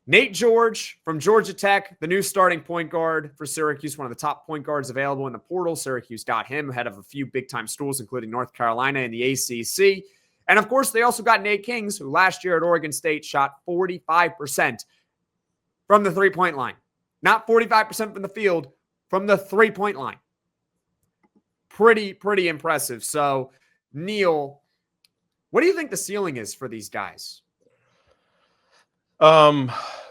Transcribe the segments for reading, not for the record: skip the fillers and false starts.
Nate George from Georgia Tech, the new starting point guard for Syracuse, one of the top point guards available in the portal. Syracuse got him ahead of a few big-time schools, including North Carolina and the ACC. And, of course, they also got Nate Kingz, who last year at Oregon State shot 45% from the three-point line. Not 45% from the field, from the three-point line. Pretty impressive. So, Neil, what do you think the ceiling is for these guys?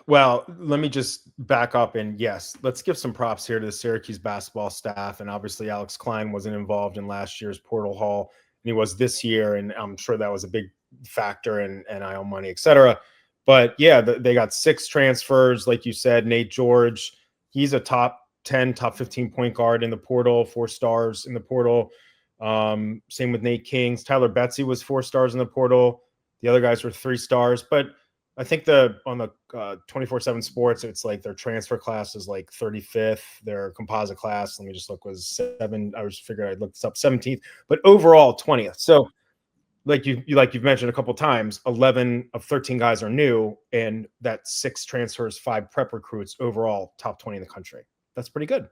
Well, let me just back up, and yes, let's give some props here to the Syracuse basketball staff. And obviously Alex Klein wasn't involved in last year's portal haul, and he was this year. And I'm sure that was a big factor in NIL money, et cetera. But yeah, they got 6 transfers. Like you said, Nate George, he's a top 10, top 15 point guard in the portal, 4 stars in the portal. Same with Nate Kingz. Tyler Betsy was 4 stars in the portal. The other guys were 3 stars, but I think on the 24/7 Sports, it's like their transfer class is like 35th. Their composite class, let me just look, was 7. I was figuring I'd look this up, 17th, but overall 20th. So like you've mentioned a couple times, 11 of 13 guys are new, and that 6 transfers, 5 prep recruits, overall top 20 in the country. That's pretty good.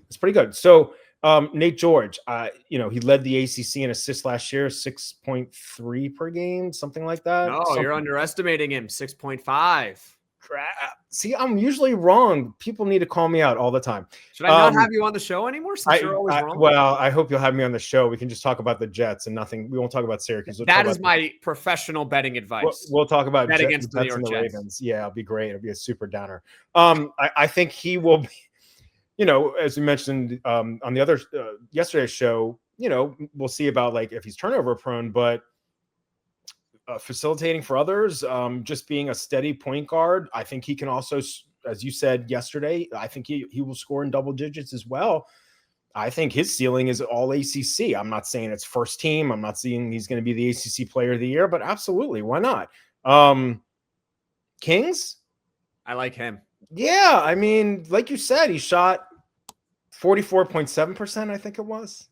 That's pretty good. So Nate George, he led the ACC in assists last year, 6.3 per game, something like that. No, you're underestimating him, 6.5. Crap. See, I'm usually wrong. People need to call me out all the time. Should I not have you on the show anymore since you're always wrong? Well, I hope you'll have me on the show. We can just talk about the Jets and nothing. We won't talk about Syracuse. That is my professional betting advice. We'll talk about bet against the New York Jets. Ravens. Yeah, it'll be great. It'll be a super downer. I think he will be, as we mentioned on the other yesterday's show, we'll see about like if he's turnover prone, but facilitating for others, just being a steady point guard. I think he can also, as you said yesterday, I think he will score in double digits as well. I think his ceiling is all ACC. I'm not saying it's first team. I'm not saying he's going to be the ACC player of the year, but absolutely. Why not? Kingz? I like him. Yeah. I mean, like you said, he shot 44.7%, I think it was.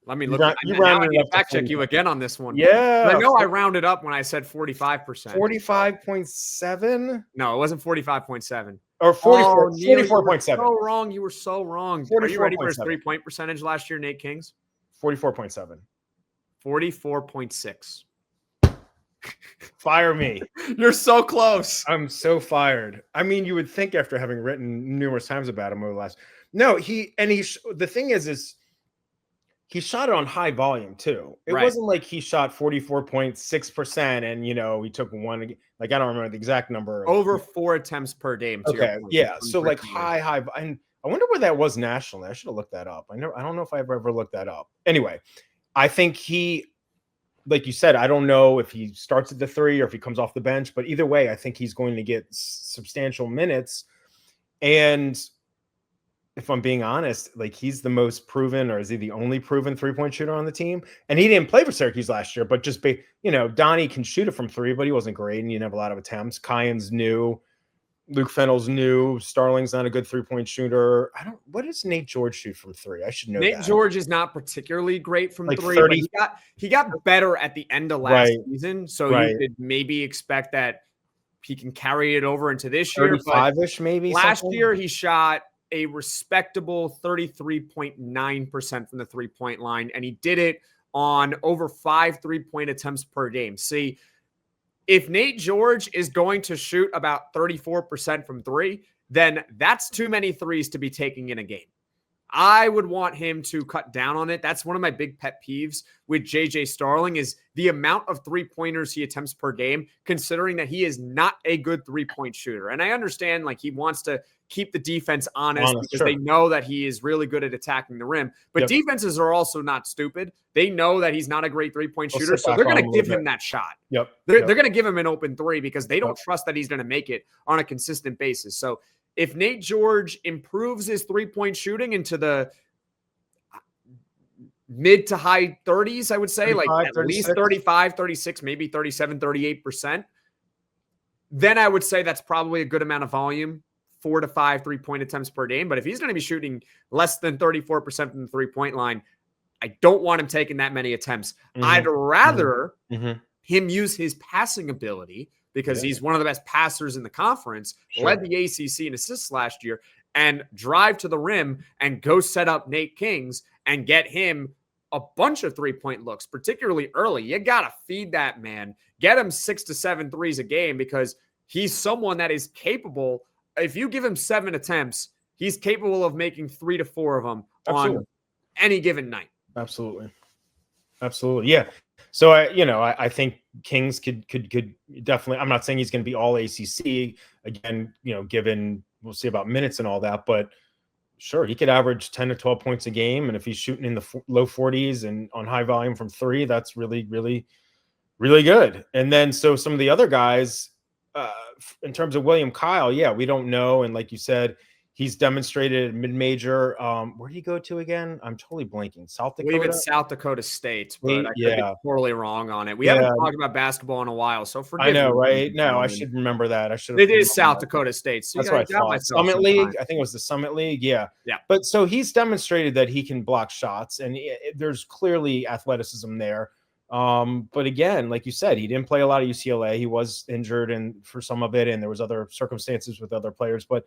Let me look. I need to fact check you again on this one. Yeah. I know I rounded up when I said 45%. 45.7? No, it wasn't 45.7. Or 44.7. So wrong. You were so wrong. Are you ready for his 3-point percentage last year, Nate Kingz? 44.7. 44.6. Fire me. You're so close. I'm so fired. I mean, you would think after having written numerous times about him over the last. No, the thing is he shot it on high volume too. It wasn't like he shot 44.6% and he took one. Like I don't remember the exact number. Over 4 attempts per game. Okay, yeah. So like high. And I wonder where that was nationally. I should have looked that up. I don't know if I've ever looked that up. Anyway, I think like you said, I don't know if he starts at the 3 or if he comes off the bench, but either way, I think he's going to get substantial minutes. And if I'm being honest, like he's the most proven, or is he the only proven 3-point shooter on the team? And he didn't play for Syracuse last year, but just Donnie can shoot it from 3, but he wasn't great and he didn't have a lot of attempts. Kiyan's new, Luke Fennell's new, Starling's not a good 3-point shooter. What does Nate George shoot from 3? I should know Nate that. George is not particularly great from like 3, 30, but he got better at the end of last season. So you could maybe expect that he can carry it over into this year. 35-ish maybe. Last year he shot a respectable 33.9% from the 3-point line, and he did it on over 5 3-point attempts per game. See, if Nate George is going to shoot about 34% from 3, then that's too many threes to be taking in a game. I would want him to cut down on it. That's one of my big pet peeves with JJ Starling is the amount of 3-pointers he attempts per game, considering that he is not a good 3-point shooter. And I understand like he wants to keep the defense honest because they know that he is really good at attacking the rim. But defenses are also not stupid. They know that he's not a great 3-point shooter, so they're going to give him that shot. They're going to give him an open 3 because they don't trust that he's going to make it on a consistent basis. So if Nate George improves his 3-point shooting into the mid to high 30s, I would say, like at 36. Least 35, 36, maybe 37, 38%, then I would say that's probably a good amount of volume, 4 to 5 3-point attempts per game. But if he's going to be shooting less than 34% from the 3-point line, I don't want him taking that many attempts. I'd rather him use his passing ability, because he's one of the best passers in the conference, led the ACC in assists last year, and drive to the rim and go set up Nait Kingz and get him a bunch of 3-point looks, particularly early. You got to feed that man. Get him 6 to 7 threes a game, because he's someone that is capable. If you give him 7 attempts, he's capable of making 3 to 4 of them on any given night. Absolutely. Yeah. So I think Kingz could definitely, I'm not saying he's going to be all ACC again, given we'll see about minutes and all that, but sure, he could average 10 to 12 points a game. And if he's shooting in the low 40s and on high volume from 3, that's really, really, really good. And then, so some of the other guys, in terms of William Kyle, we don't know. And like you said, he's demonstrated mid-major. Where did he go to again? I'm totally blanking. South Dakota? I believe it's South Dakota State, but I could be totally wrong on it. We haven't talked about basketball in a while, so forgive me. I know, right? No, I should remember that. It is South Dakota State. So that's what I thought. Summit League? I think it was the Summit League. Yeah. But so he's demonstrated that he can block shots, and there's clearly athleticism there. But again, like you said, he didn't play a lot of UCLA. He was injured and for some of it, and there was other circumstances with other players, but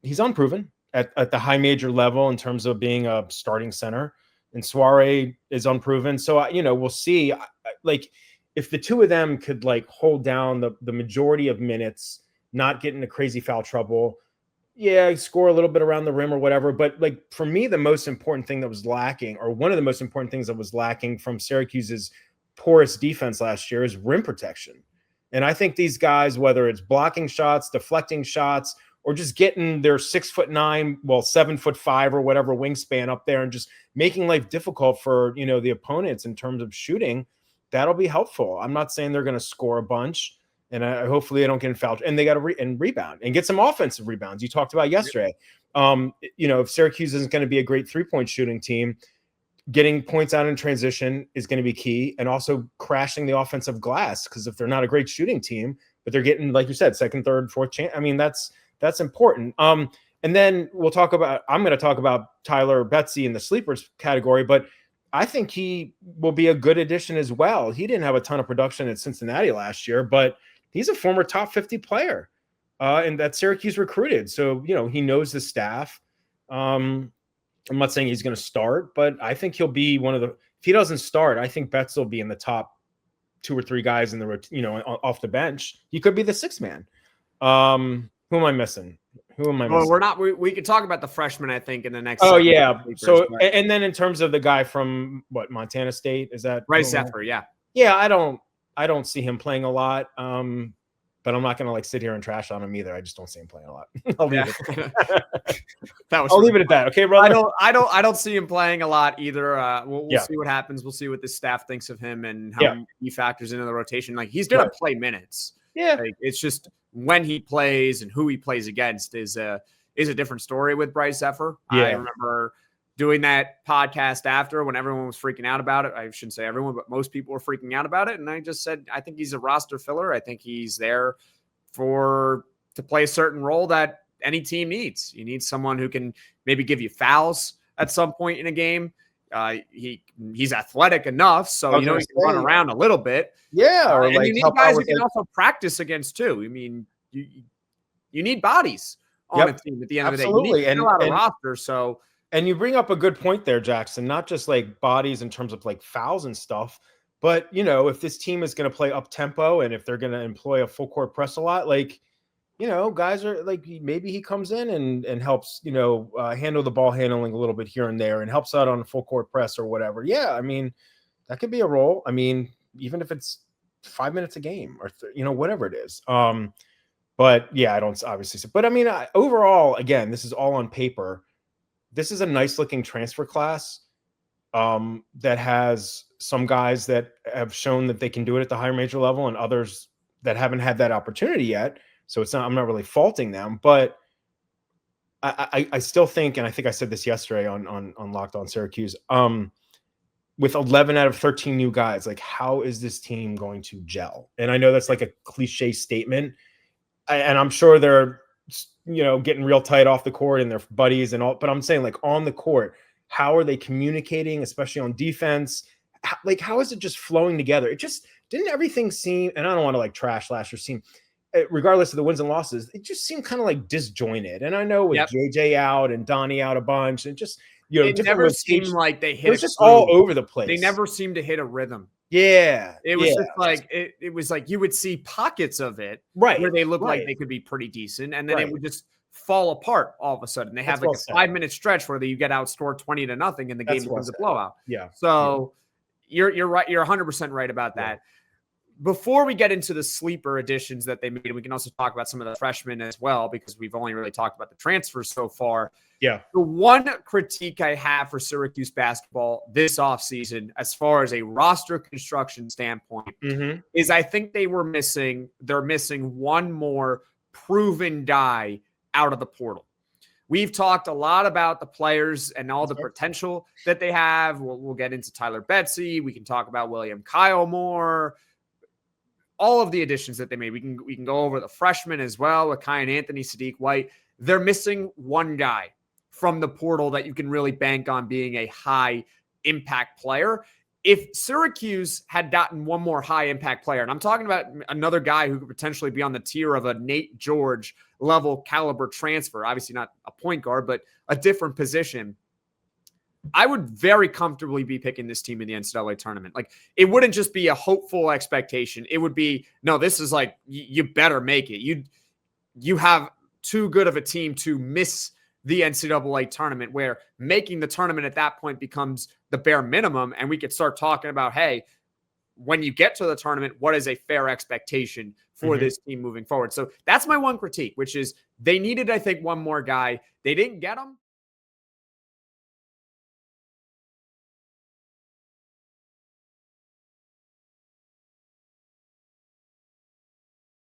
he's unproven at the high major level in terms of being a starting center, and Soiree is unproven. So, we'll see. Like, if the two of them could hold down the majority of minutes, not get into crazy foul trouble, score a little bit around the rim or whatever. But for me, the most important thing that was lacking, or one of the most important things that was lacking from Syracuse's porous defense last year, is rim protection. And I think these guys, whether it's blocking shots, deflecting shots, or just getting their 6'9", 7'5" or whatever wingspan up there and just making life difficult for, the opponents in terms of shooting, that'll be helpful. I'm not saying they're going to score a bunch, and hopefully they don't get in foul, and they got to rebound and get some offensive rebounds. You talked about yesterday. If Syracuse isn't going to be a great 3-point shooting team, getting points out in transition is going to be key, and also crashing the offensive glass, because if they're not a great shooting team, but they're getting, like you said, second, third, fourth chance, that's important. And then I'm going to talk about Tyler Betsy in the sleepers category, but I think he will be a good addition as well. He didn't have a ton of production at Cincinnati last year, but he's a former top 50 player, and that Syracuse recruited. So, he knows the staff. I'm not saying he's going to start, but I think he'll be if he doesn't start, I think Betts will be in the top 2 or 3 guys in the, off the bench. He could be the 6th man. Who am I missing? Well, we're not. We could talk about the freshman, I think, in the next. Oh yeah. So, and then in terms of the guy from Montana State, is that Bryce Zephyr? Yeah. Yeah, I don't see him playing a lot. But I'm not going to sit here and trash on him either. I just don't see him playing a lot. I'll leave it. I'll leave it at that. Okay, brother. I don't see him playing a lot either. We'll see what happens. We'll see what the staff thinks of him and how he factors into the rotation. He's going to play minutes. Yeah. It's just when he plays and who he plays against is a different story with Bryce Zephyr. Yeah. I remember doing that podcast after when everyone was freaking out about it. I shouldn't say everyone, but most people were freaking out about it. And I just said, I think he's a roster filler. I think he's there to play a certain role that any team needs. You need someone who can maybe give you fouls at some point in a game. He's athletic enough, so he can run around a little bit. Yeah, or and you need guys who can also practice against too. I mean, you need bodies on a team at the end of the day. You need to fill out a roster. So, and you bring up a good point there, Jackson. Not just bodies in terms of fouls and stuff, but if this team is going to play up tempo and if they're going to employ a full court press a lot, guys are maybe he comes in and helps, handle the ball handling a little bit here and there and helps out on a full court press or whatever. Yeah. I mean, that could be a role. I mean, even if it's 5 minutes a game or, whatever it is. But yeah, I don't obviously, but I mean, overall, again, this is all on paper. This is a nice looking transfer class that has some guys that have shown that they can do it at the higher major level and others that haven't had that opportunity yet. So I'm not really faulting them, but I still think, and I think I said this yesterday on Locked On Syracuse, with 11 out of 13 new guys, how is this team going to gel? And I know that's a cliche statement, and I'm sure they're, getting real tight off the court and their buddies and all, but I'm saying on the court, how are they communicating, especially on defense? How is it just flowing together? It just didn't everything seem, and I don't want to like trash last year's team, regardless of the wins and losses, it just seemed kind of like disjointed. And I know with JJ out and Donnie out a bunch and just, it never seemed like they hit it was just all over the place. They never seemed to hit a rhythm. Yeah. It was just like, it was like you would see pockets of it where they looked like they could be pretty decent. And then it would just fall apart all of a sudden. They have like a 5-minute stretch where you get outscored 20-0 and the game becomes a blowout. Yeah. So you're right. You're 100% right about that. Before we get into the sleeper additions that they made, we can also talk about some of the freshmen as well, because we've only really talked about the transfers so far. Yeah. The one critique I have for Syracuse basketball this offseason, as far as a roster construction standpoint, is I think they're missing one more proven guy out of the portal. We've talked a lot about the players and all the potential that they have. We'll get into Tyler Betsy. We can talk about William Kyle more. All of the additions that they made. We can go over the freshmen as well with Kiyan Anthony, Sadiq White. They're missing one guy from the portal that you can really bank on being a high impact player. If Syracuse had gotten one more high impact player, and I'm talking about another guy who could potentially be on the tier of a Nait George level caliber transfer, obviously not a point guard, but a different position, I would very comfortably be picking this team in the NCAA tournament. Like, it wouldn't just be a hopeful expectation. It would be, no, this is like, you better make it. You have too good of a team to miss the NCAA tournament, where making the tournament at that point becomes the bare minimum. And we could start talking about, hey, when you get to the tournament, what is a fair expectation for this team moving forward? So that's my one critique, which is they needed, I think, one more guy. They didn't get him.